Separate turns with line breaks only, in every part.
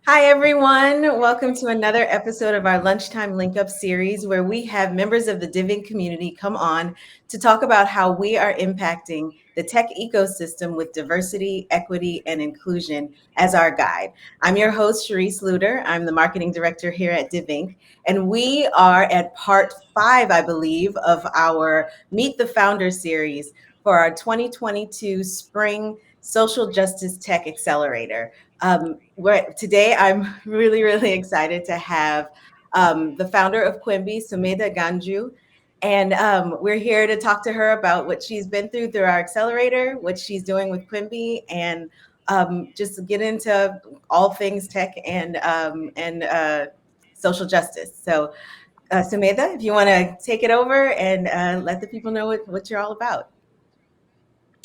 Hi, everyone. Welcome to another episode of our Lunchtime Linkup Series, where we have members of the DivInc community come on to talk about how we are impacting the tech ecosystem with diversity, equity, and inclusion as our guide. I'm your host, Sharice Luter. I'm the marketing director here at DivInc, and we are at part 5, I believe, of our Meet the Founder series for our 2022 Spring Social Justice Tech Accelerator. Today, I'm really excited to have the founder of Quimby, Sumedha Ganjoo. And we're here to talk to her about what she's been through our accelerator, what she's doing with Quimby, and just get into all things tech and social justice. So, Sumedha, if you want to take it over and let the people know what you're all about.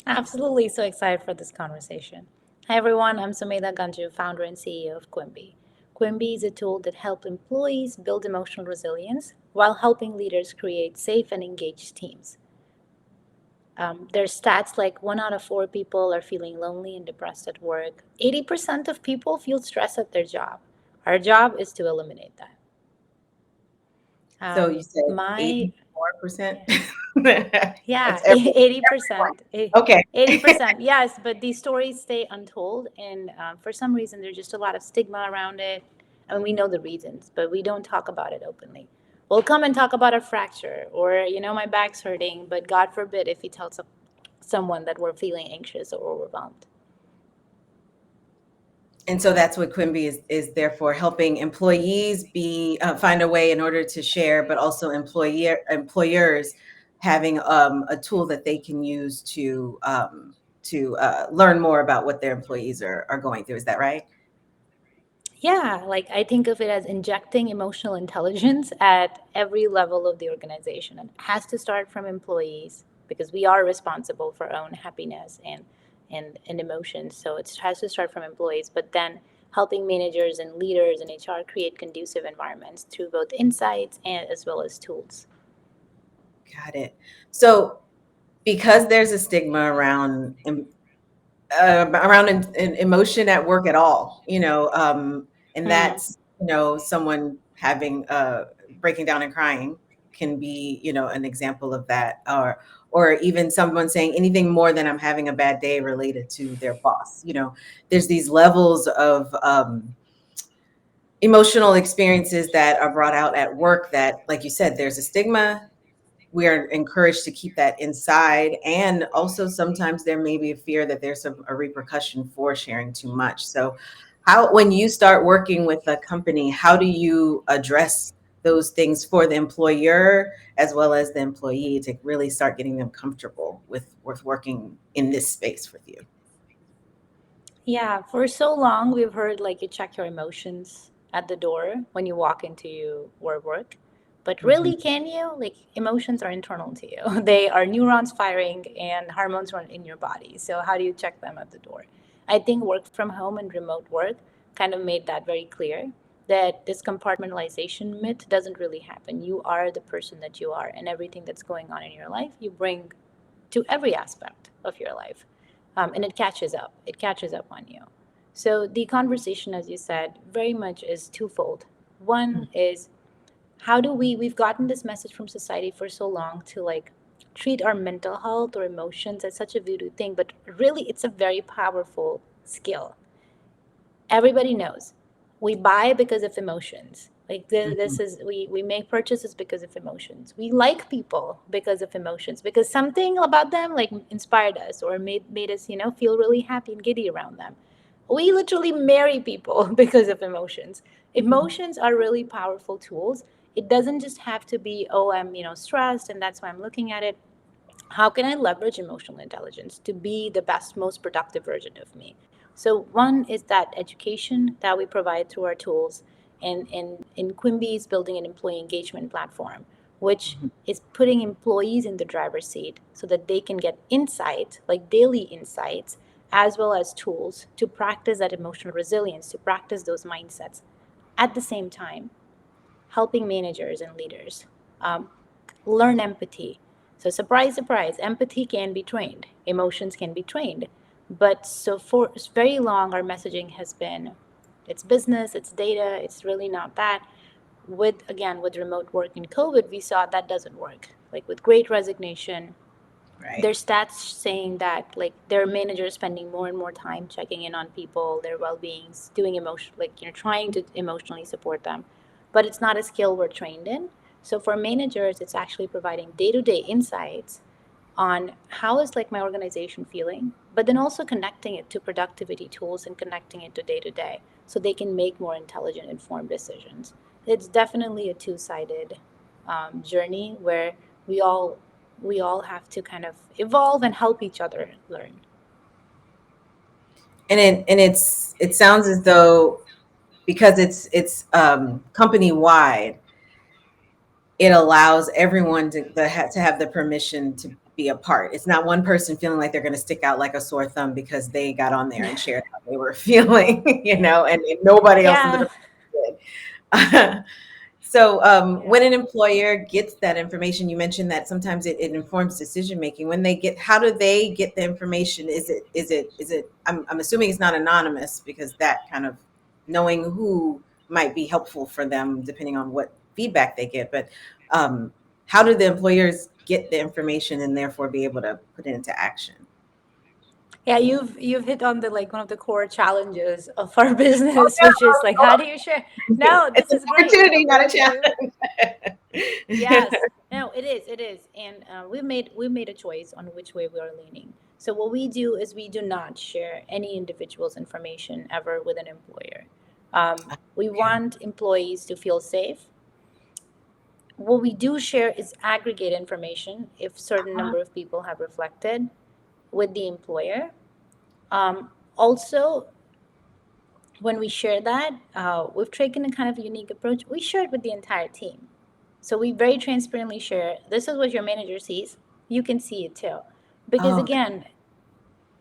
Absolutely, so excited for this conversation. Hi everyone, I'm Sumedha Ganjoo, founder and CEO of Quimby. Quimby is a tool that helps employees build emotional resilience while helping leaders create safe and engaged teams. There's stats like 1 out of 4 people are feeling lonely and depressed at work. 80% of people feel stressed at their job. Our job is to eliminate that.
So you said
My
84%?
Yeah,
That's everyone.
80%.
Okay.
80%, yes, but these stories stay untold. And for some reason, there's just a lot of stigma around it. And we know the reasons, but we don't talk about it openly. We'll come and talk about a fracture or, my back's hurting, but God forbid if we tell someone that we're feeling anxious or overwhelmed.
And so that's what Quimby is there for, helping employees find a way in order to share, but also employers having a tool that they can use to learn more about what their employees are going through. Is that right?
Yeah, like I think of it as injecting emotional intelligence at every level of the organization. And it has to start from employees because we are responsible for our own happiness and emotions. So it has to start from employees, but then helping managers and leaders and HR create conducive environments through both insights and as well as tools.
Got it. So because there's a stigma around emotion at work at all, and
Hmm.
that's, someone having breaking down and crying can be, an example of that, or even someone saying anything more than I'm having a bad day related to their boss. There's these levels of emotional experiences that are brought out at work that, like you said, there's a stigma. We are encouraged to keep that inside. And also sometimes there may be a fear that there's a repercussion for sharing too much. So when you start working with a company, how do you address those things for the employer as well as the employee to really start getting them comfortable with working in this space with you?
Yeah, for so long we've heard like you check your emotions at the door when you walk into your work. But
Mhm.
really, can you? Like emotions are internal to you. They are neurons firing and hormones run in your body. So how do you check them at the door? I think work from home and remote work kind of made that very clear that this compartmentalization myth doesn't really happen. You are the person that you are, and everything that's going on in your life, you bring to every aspect of your life. And it catches up. It catches up on you. So the conversation, as you said, very much is twofold. One is how do we've gotten this message from society for so long to like treat our mental health or emotions as such a voodoo thing, but really it's a very powerful skill. Everybody knows we buy because of emotions. Like this
Mhm.
is we make purchases because of emotions. We like people because of emotions, because something about them like inspired us or made us feel really happy and giddy around them. We literally marry people because of emotions. Emotions are really powerful tools. It doesn't just have to be, oh, I'm stressed and that's why I'm looking at it. How can I leverage emotional intelligence to be the best, most productive version of me? So one is that education that we provide through our tools, and in Quimby is building an employee engagement platform, which is putting employees in the driver's seat so that they can get insight, like daily insights, as well as tools to practice that emotional resilience, to practice those mindsets. At the same time, helping managers and leaders um, learn empathy. So, surprise, surprise, empathy can be trained, emotions can be trained. But so for very long, our messaging has been it's business, it's data, it's really not that. With remote work in COVID, we saw that doesn't work. Like with great resignation,
Right.
there's stats saying that like their managers spending more and more time checking in on people, their well-beings, doing emotion, like trying to emotionally support them, but it's not a skill we're trained in. So for managers, it's actually providing day-to-day insights on how is like my organization feeling, but then also connecting it to productivity tools and connecting it to day to day so they can make more intelligent, informed decisions. It's definitely a two-sided journey where we all we all have to kind of evolve and help each other learn.
It sounds as though, because it's company wide, it allows everyone to have the permission to be a part. It's not one person feeling like they're going to stick out like a sore thumb because they got on there and shared how they were feeling, and nobody else in the
Yeah,
department did. So
yeah.
when an employer gets that information, you mentioned that sometimes it informs decision making. When they get, how do they get the information? Is it? I'm assuming it's not anonymous, because that kind of knowing who might be helpful for them depending on what feedback they get. But um, how do the employers get the information and therefore be able to put it into action?
Yeah, you've hit on the like one of the core challenges of our business, which is like how
Oh,
do you share? No,
it's
this
an
is great.
opportunity, not
What
a
we do.
challenge.
Yes, no, it is, it is, and we made a choice on which way we are leaning. So what we do is we do not share any individual's information ever with an employer. We
Okay.
want employees to feel safe. What we do share is aggregate information if certain number of people have reflected with the employer. Also, when we share that, we've taken a kind of unique approach. We share it with the entire team. So we very transparently share this is what your manager sees. You can see it too. Because
Oh,
again,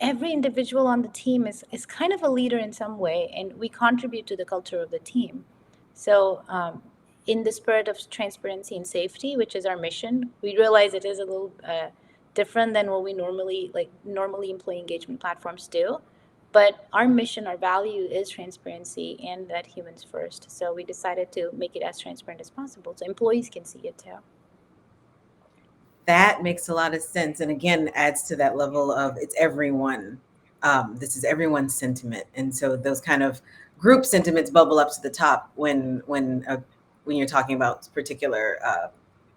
every individual on the team is kind of a leader in some way, and we contribute to the culture of the team. So, in the spirit of transparency and safety, which is our mission, we realize it is a little different than what we normally employee engagement platforms do. But our mission, our value is transparency and that humans first. So we decided to make it as transparent as possible so employees can see it too.
that makes a lot of sense, and again adds to that level of it's everyone. This is everyone's sentiment, and so those kind of group sentiments bubble up to the top when you're talking about particular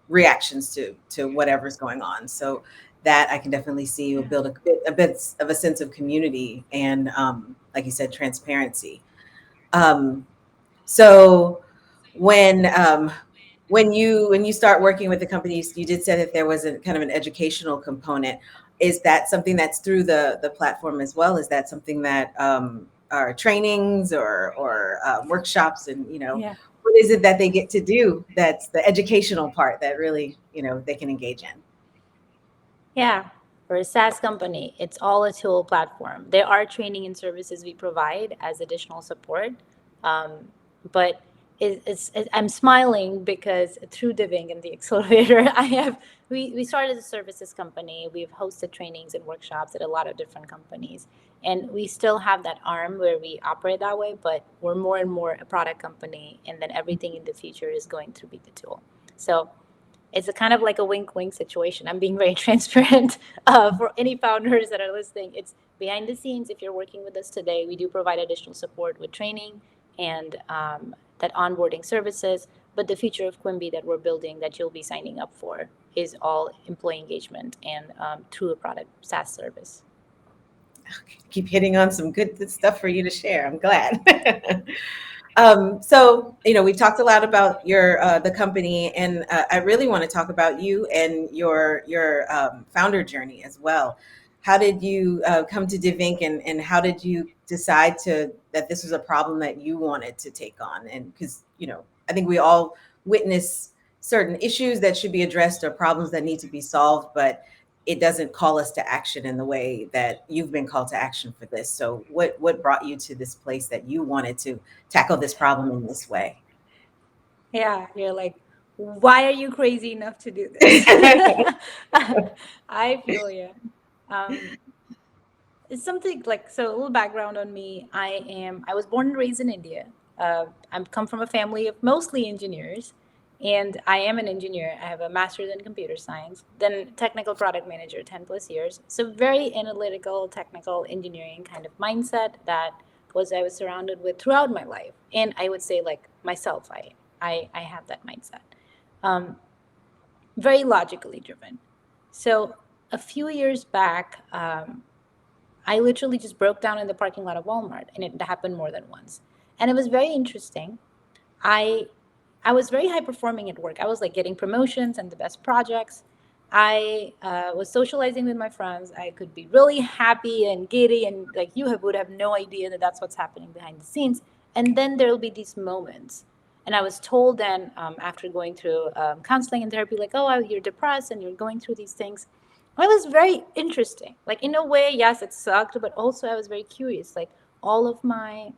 reactions to whatever's going on. So that I can definitely see you
Yeah.
build a bit of a sense of community and, like you said, transparency. Um, so when um, when you start working with the companies, you did say that there was a kind of an educational component. Is that something that's through the platform as well? Is that something that are trainings or workshops, and
Yeah.
what is it that they get to do that's the educational part that really they can engage in?
Yeah, we're a SaaS company. It's all a tool platform. There are training and services we provide as additional support, but I'm smiling because through DivInc and the Accelerator, we started a services company. We've hosted trainings and workshops at a lot of different companies, and we still have that arm where we operate that way. But we're more and more a product company, and then everything in the future is going to be the tool. So it's a kind of like a wink wink situation. I'm being very transparent for any founders that are listening. It's behind the scenes. If you're working with us today, we do provide additional support with training and that onboarding services. But the future of Quimby that we're building that you'll be signing up for is all employee engagement and through a product SaaS service.
Keep hitting on some good stuff for you to share. I'm glad. So we've talked a lot about your the company, and I really want to talk about you and your founder journey as well. How did you come to DivInc, and how did you decide that this was a problem that you wanted to take on? And because I think we all witness certain issues that should be addressed or problems that need to be solved, but it doesn't call us to action in the way that you've been called to action for this. So what brought you to this place that you wanted to tackle this problem in this way?
Yeah, you're like, why are you crazy enough to do this? I feel you. Um, It's something like, so a little background on me. I was born and raised in India. I come from a family of mostly engineers, and I am an engineer. I have a master's in computer science, then technical product manager, 10 plus years. So very analytical, technical engineering kind of mindset that was I was surrounded with throughout my life. And I would say like myself, I have that mindset. Um, Very logically driven. So a few years back, I literally just broke down in the parking lot of Walmart, and it happened more than once. And it was very interesting. I I was very high performing at work. I was like getting promotions and the best projects. I was socializing with my friends. I could be really happy and giddy, and like would have no idea that that's what's happening behind the scenes. And then there will be these moments. And I was told then, after going through counseling and therapy, like, oh, you're depressed and you're going through these things. It was very interesting. Like, in a way, yes, it sucked, but also I was very curious. Like, all of my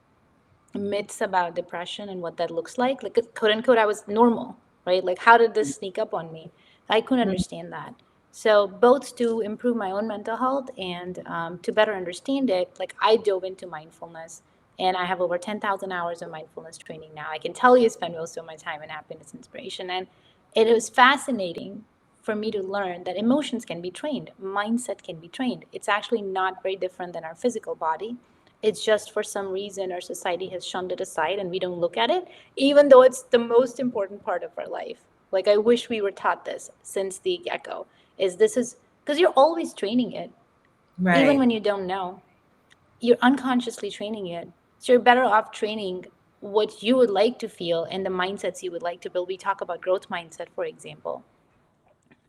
myths about depression and what that looks like quote unquote, I was normal, right? Like, how did this sneak up on me? I couldn't understand that. So, both to improve my own mental health and to better understand it, like, I dove into mindfulness, and I have over 10,000 hours of mindfulness training now. I can tell you, I spend most of my time in happiness inspiration. And it was fascinating for me to learn that emotions can be trained, mindset can be trained. It's actually not very different than our physical body. It's just for some reason our society has shunned it aside and we don't look at it, even though it's the most important part of our life. Like, I wish we were taught this since the get go. Is this is because you're always training it, even
Right.
when you don't know. You're unconsciously training it. So you're better off training what you would like to feel and the mindsets you would like to build. We talk about growth mindset, for example.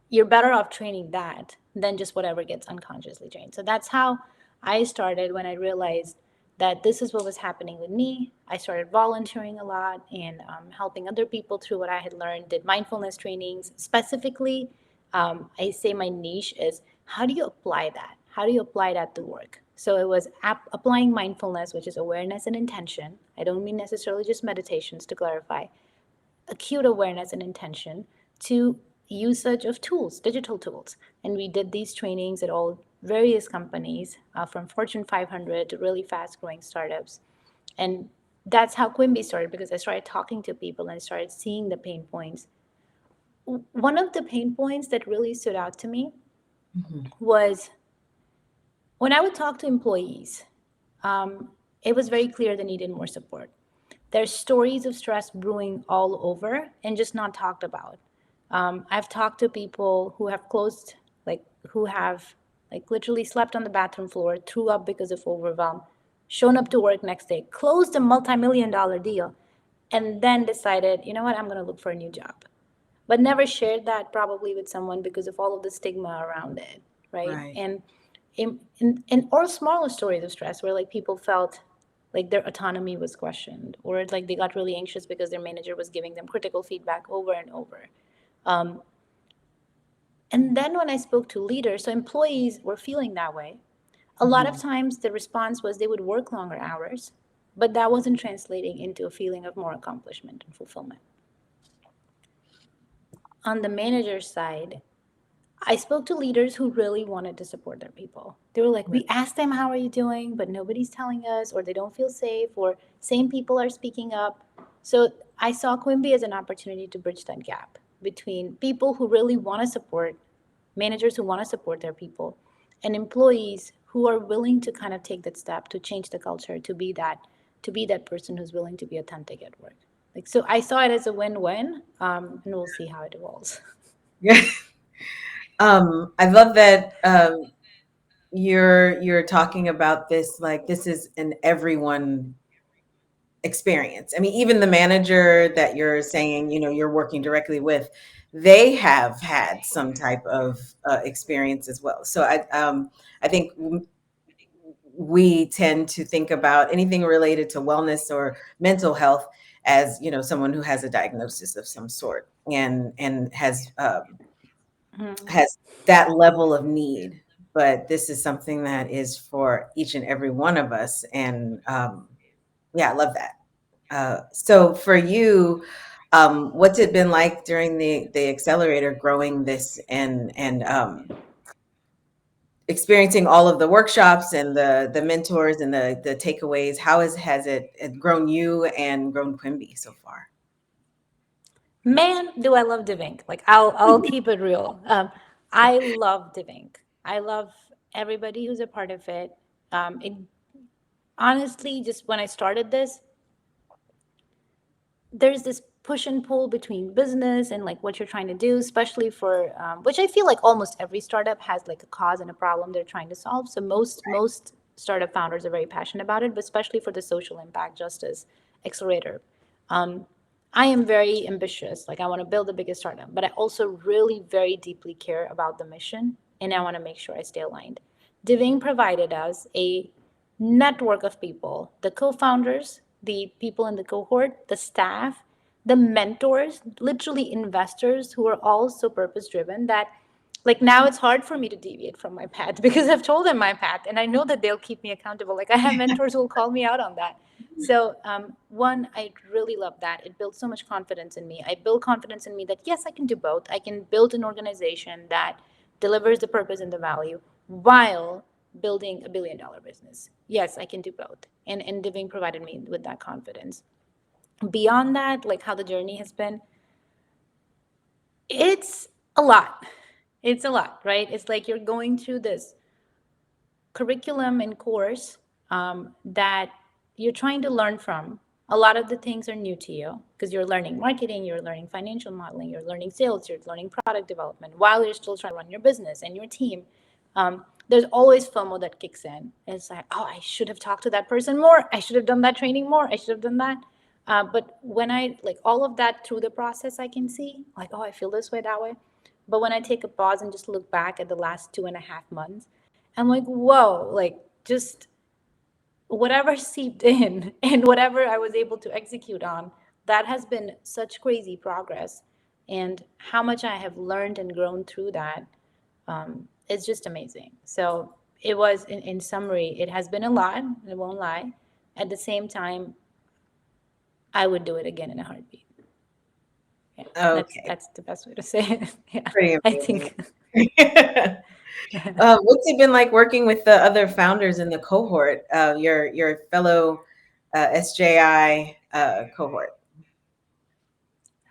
You're better off training that than just whatever gets unconsciously trained. So that's how I started when I realized that this is what was happening with me. I started volunteering a lot and helping other people through what I had learned, did mindfulness trainings. Specifically, I say my niche is how do you apply that? How do you apply that to work? So it was applying mindfulness, which is awareness and intention. I don't mean necessarily just meditations, to clarify, acute awareness and intention to usage of tools, digital tools. And we did these trainings at all various companies, from Fortune 500 to really fast growing startups. And that's how Quimby started, because I started talking to people and I started seeing the pain points. One of the pain points that really stood out to me
Mhm.
was when I would talk to employees, it was very clear they needed more support. There's stories of stress brewing all over and just not talked about. I've talked to people who have closed, like, who have, like, literally slept on the bathroom floor, threw up because of overwhelm, shown up to work next day, closed a multi-million dollar deal, and then decided, you know what, I'm going to look for a new job, but never shared that probably with someone because of all of the stigma around it, right?
Right.
And or smaller stories of stress where like people felt like their autonomy was questioned, or like they got really anxious because their manager was giving them critical feedback over and over. Um, and then when I spoke to leaders, so employees were feeling that way. A lot of
Mhm.
times the response was they would work longer hours, but that wasn't translating into a feeling of more accomplishment and fulfillment. On the manager side, I spoke to leaders who really wanted to support their people. They were like,
Right.
we asked them, how are you doing? But nobody's telling us, or they don't feel safe, or same people are speaking up. So I saw Quimby as an opportunity to bridge that gap between people who really want to support, managers who want to support their people, and employees who are willing to kind of take that step to change the culture, to be that person who's willing to be authentic at work. Like, so I saw it as a win-win, and we'll see how it evolves.
Yeah. I love that you're talking about this like this is an everyone experience. I mean, even the manager that you're saying, you're working directly with, they have had some type of experience as well. So I think we tend to think about anything related to wellness or mental health as someone who has a diagnosis of some sort and
Mhm.
has that level of need. But this is something that is for each and every one of us, and yeah, I love that. So for you, what's it been like during the accelerator growing this and experiencing all of the workshops and the mentors and the takeaways, how has it grown you and grown Quimby so far?
Man, do I love DivInc. Like I'll keep it real. I love DivInc. I love everybody who's a part of it. It honestly, just when I started this, there's this push and pull between business and like what you're trying to do, especially for which I feel like almost every startup has like a cause and a problem they're trying to solve. So most startup founders are very passionate about it, but especially for the social impact justice accelerator. Um, I am very ambitious. Like I want to build the biggest startup, but I also really very deeply care about the mission, and I want to make sure I stay aligned. Diving provided us a network of people, the co-founders, the people in the cohort, the staff, the mentors, literally investors who are all so purpose driven that like now it's hard for me to deviate from my path because I've told them my path and I know that they'll keep me accountable. Like I have mentors who will call me out on that. So one, I really love that. It builds so much confidence in me. I build confidence in me that yes, I can do both. I can build an organization that delivers the purpose and the value while building $1 billion business. Yes, I can do both. And Diving provided me with that confidence. Beyond that, like how the journey has been, it's a lot. It's a lot, right? It's like you're going through this curriculum and course that you're trying to learn from. A lot of the things are new to you because you're learning marketing, you're learning financial modeling, you're learning sales, you're learning product development while you're still trying to run your business and your team. There's always FOMO that kicks in. It's like, oh, I should have talked to that person more. I should have done that training more. I should have done that. But when I like all of that through the process, I can see like, oh, I feel this way, that way. But when I take a pause and just look back at the last 2.5 months, I'm like, whoa, like just whatever seeped in and whatever I was able to execute on, that has been such crazy progress. And how much I have learned and grown through that, it's just amazing. So it was, in summary, it has been a lot, I won't lie. At the same time, I would do it again in a heartbeat. Yeah,
Okay,
that's the best way to say it. Yeah,
pretty
I
amazing.
think.
What's it been like working with the other founders in the cohort, your fellow SJI cohort?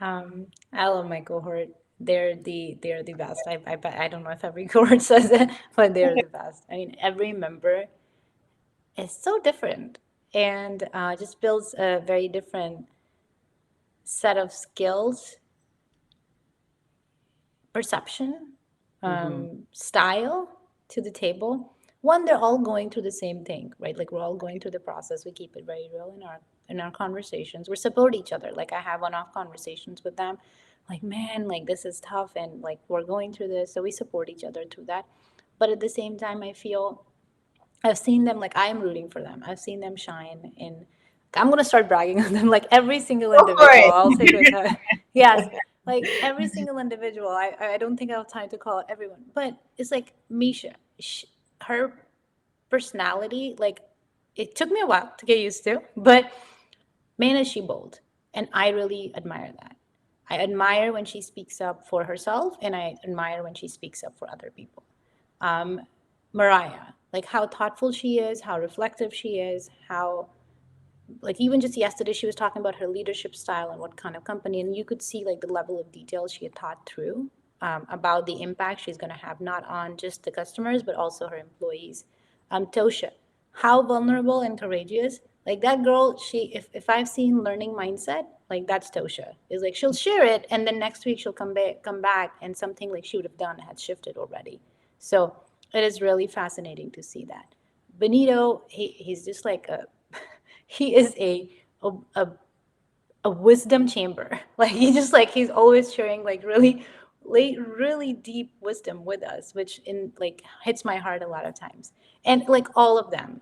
I love my cohort. They're the best. I don't know if every cohort says it, but they're the best. I mean, every member is so different and just builds a very different set of skills, perception,
Hmm.
style to the table. One, they're all going through the same thing, right? Like we're all going through the process. We keep it very real in our conversations. We support each other. Like I have one-off conversations with them. Like, man, like this is tough and like we're going through this. So we support each other through that. But at the same time, I feel I've seen them like I am rooting for them. I've seen them shine in. I'm gonna start bragging on them like every single
Go for
individual. I'll say to
it.
it. Yes, like every single individual. I don't think I have time to call everyone, but it's like Misha. Her personality, like it took me a while to get used to, but man, is she bold, and I really admire that. I admire when she speaks up for herself, and I admire when she speaks up for other people. um, Mariah, like how thoughtful she is, how reflective she is, how like even just yesterday she was talking about her leadership style and what kind of company, and you could see like the level of detail she had thought through about the impact she's going to have not on just the customers but also her employees. Tosha, how vulnerable and courageous. Like that girl, she if I've seen learning mindset, like that's Tosha. Is like she'll share it and then next week she'll come back and something like she would have done had shifted already. So it is really fascinating to see that. Benito, he's just like a he is a, a, a wisdom chamber. Like he just like he's always sharing like really really deep wisdom with us, which in like hits my heart a lot of times. And like all of them,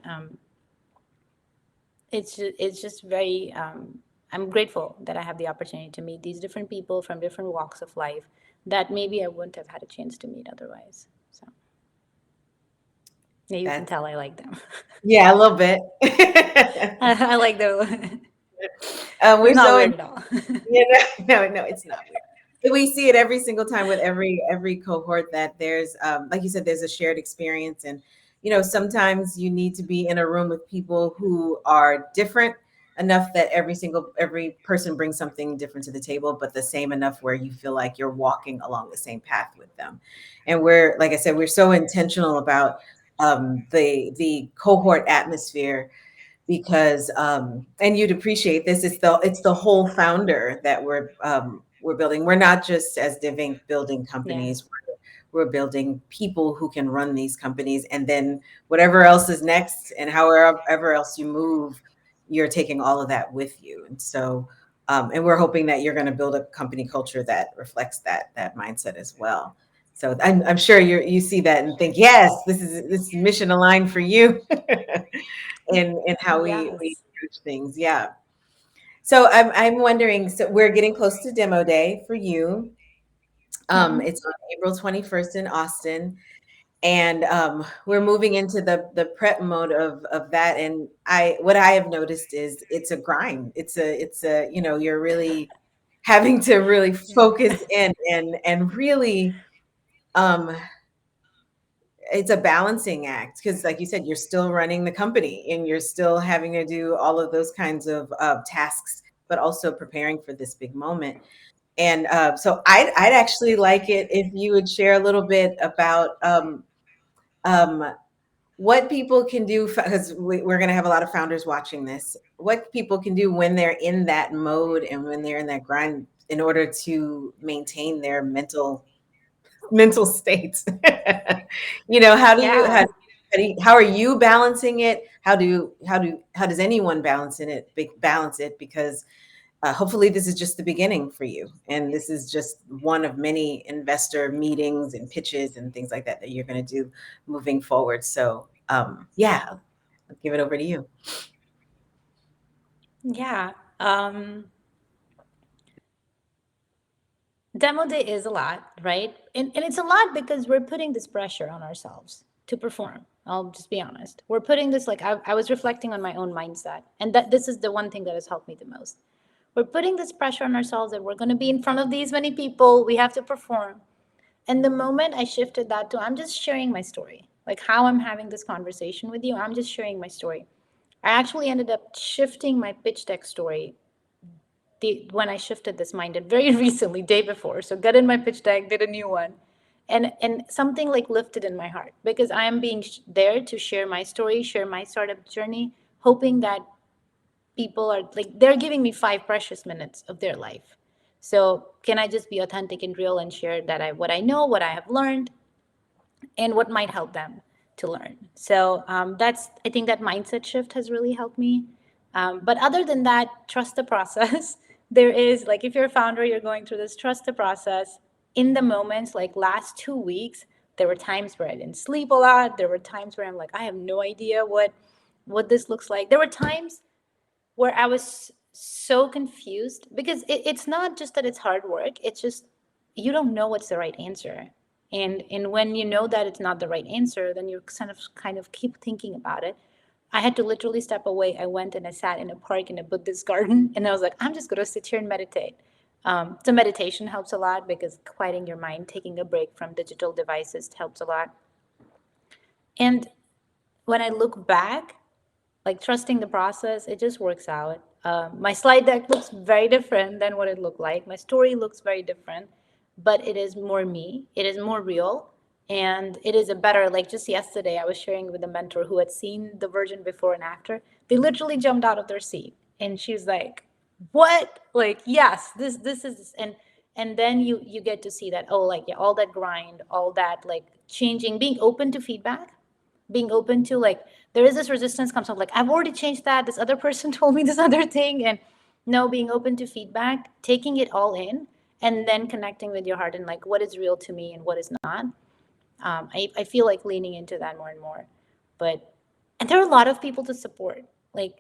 it's just very I'm grateful that I have the opportunity to meet these different people from different walks of life that maybe I wouldn't have had a chance to meet otherwise. So yeah, you can
That's
tell I like them.
yeah, a little bit.
I like them. It's
We're
not
so
weird at all.
yeah, no, no, it's not weird. we see it every single time with every cohort that there's like you said, there's a shared experience. And sometimes you need to be in a room with people who are different enough that every person brings something different to the table, but the same enough where you feel like you're walking along the same path with them. And we're, like I said, we're so intentional about the cohort atmosphere, because and you'd appreciate this, it's the whole founder that we're building. We're not just, as DivInc, building
Yeah.
companies. We're building people who can run these companies, and then whatever else is next and however else you move, you're taking all of that with you. And so and we're hoping that you're going to build a company culture that reflects that mindset as well. So I'm sure you see that and think, yes, this is mission aligned for you. in how we
Yes.
approach things. Yeah. So I'm wondering, so we're getting close to demo day for you.
Hmm.
It's on April 21st in Austin. And we're moving into the prep mode of that. And what I have noticed is it's a grind. It's a you're really having to really focus in and really um it's a balancing act, because like you said, you're still running the company and you're still having to do all of those kinds of tasks, but also preparing for this big moment. And so I'd actually like it if you would share a little bit about um, what people can do, because we're going to have a lot of founders watching this, what people can do when they're in that mode and when they're in that grind in order to maintain their mental states. How do you
Yeah.
how are you balancing it? How does anyone balance it? Because hopefully this is just the beginning for you, and this is just one of many investor meetings and pitches and things like that you're going to do moving forward. So yeah, I'll give it over to you.
Yeah. Demo day is a lot, right? And it's a lot because we're putting this pressure on ourselves to perform. I'll just be honest. We're putting this, like, I was reflecting on my own mindset, and that this is the one thing that has helped me the most. We're putting this pressure on ourselves that we're going to be in front of these many people, we have to perform. And the moment I shifted that to, I'm just sharing my story, like how I'm having this conversation with you, I'm just sharing my story. I actually ended up shifting my pitch deck story when I shifted this mindset very recently, day before. So got in my pitch deck, did a new one, and something like lifted in my heart because I am being there to share my story, share my startup journey, hoping that people are like they're giving me 5 precious minutes of their life. So can I just be authentic and real and share that what I know, what I have learned, and what might help them to learn. So that's I think that mindset shift has really helped me. But other than that, trust the process. There is like if you're a founder, you're going through this, trust the process. In the moments like last 2 weeks, there were times where I didn't sleep a lot. There were times where I'm like, I have no idea what this looks like. There were times where I was so confused because it's not just that it's hard work, it's just you don't know what's the right answer. And when you know that it's not the right answer, then you kind of keep thinking about it. I had to literally step away. I went and I sat in a park in a Buddhist garden and I was like, I'm just going to sit here and meditate. So meditation helps a lot because quieting your mind, taking a break from digital devices helps a lot. And when I look back, like trusting the process, it just works out. My slide deck looks very different than what it looked like. My story looks very different, but it is more me. It is more real. And it is a better, like just yesterday, I was sharing with a mentor who had seen the version before and after. They literally jumped out of their seat. And she's like, what? Like, yes, this is, and then you get to see that, oh, like, yeah, all that grind, all that, like, changing, being open to feedback, being open to like there is this resistance comes up like I've already changed that, this other person told me this other thing, and no, being open to feedback, taking it all in, and then connecting with your heart and like what is real to me and what is not. I feel like leaning into that more and more. But and there are a lot of people to support. Like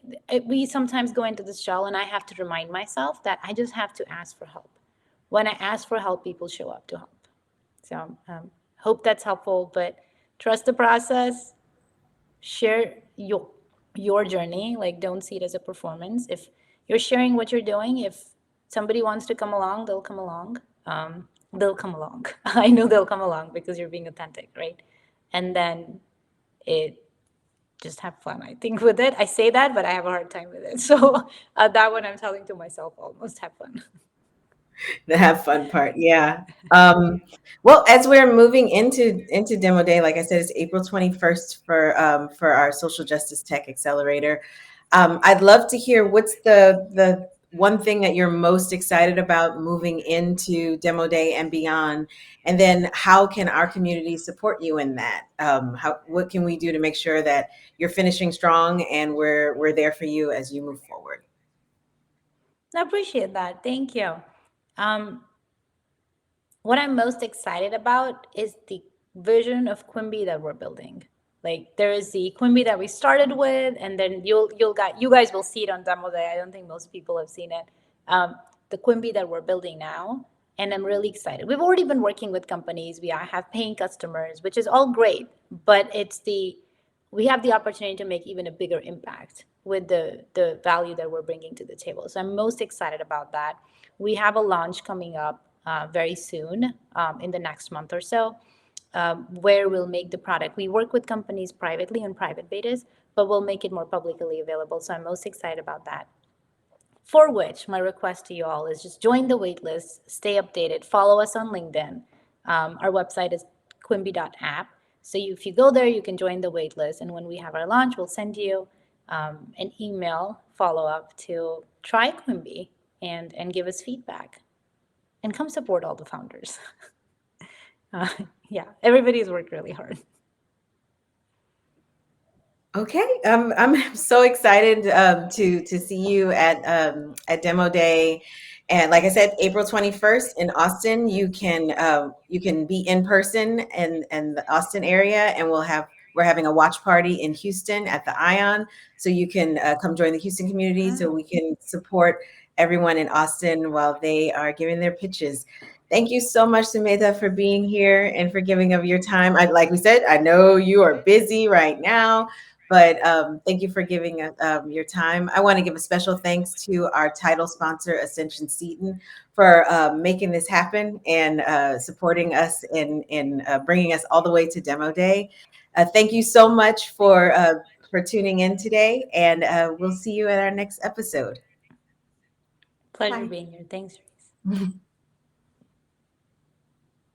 we sometimes go into this shell and I have to remind myself that I just have to ask for help. When I ask for help, people show up to help. So hope that's helpful, but trust the process, share your journey, like don't see it as a performance. If you're sharing what you're doing, if somebody wants to come along, they'll come along. they'll come along. I know they'll come along because you're being authentic, right? And then it just have fun, I think, with it. I say that, but I have a hard time with it. So that one I'm telling to myself almost have fun.
The have fun part, yeah. Well, as we're moving into demo day, like I said, it's April 21st for our social justice tech accelerator. I'd love to hear what's the one thing that you're most excited about moving into demo day and beyond, and then how can our community support you in that? How what can we do to make sure that you're finishing strong and we're there for you as you move forward?
I appreciate that. Thank you. Um, what I'm most excited about is the vision of Quimby that we're building. Like there is the Quimby that we started with, and then you guys will see it on demo day. I don't think most people have seen it. The Quimby that we're building now, and I'm really excited. We've already been working with companies. We have paying customers, which is all great, but we have the opportunity to make even a bigger impact with the value that we're bringing to the table. So I'm most excited about that. We have a launch coming up very soon, in the next month or so, where we'll make the product. We work with companies privately on private betas, but we'll make it more publicly available. So I'm most excited about that. For which, my request to you all is just join the waitlist, stay updated, follow us on LinkedIn. Our website is quimby.app. So if you go there, you can join the waitlist. And when we have our launch, we'll send you an email follow up to try Quimby and give us feedback. And come support all the founders. Uh, yeah, everybody's worked really hard.
Okay, I'm so excited to see you at Demo Day, and like I said, April 21st in Austin. You can be in person in the Austin area, and we're having a watch party in Houston at the Ion, so you can come join the Houston community, so we can support everyone in Austin while they are giving their pitches. Thank you so much, Sumedha, for being here and for giving of your time. Like we said, I know you are busy right now, but thank you for giving your time. I want to give a special thanks to our title sponsor, Ascension Seton, for making this happen and supporting us in bringing us all the way to Demo Day. Thank you so much for tuning in today, and we'll see you at our next episode.
Pleasure
Bye.
being here. Thanks, Reese.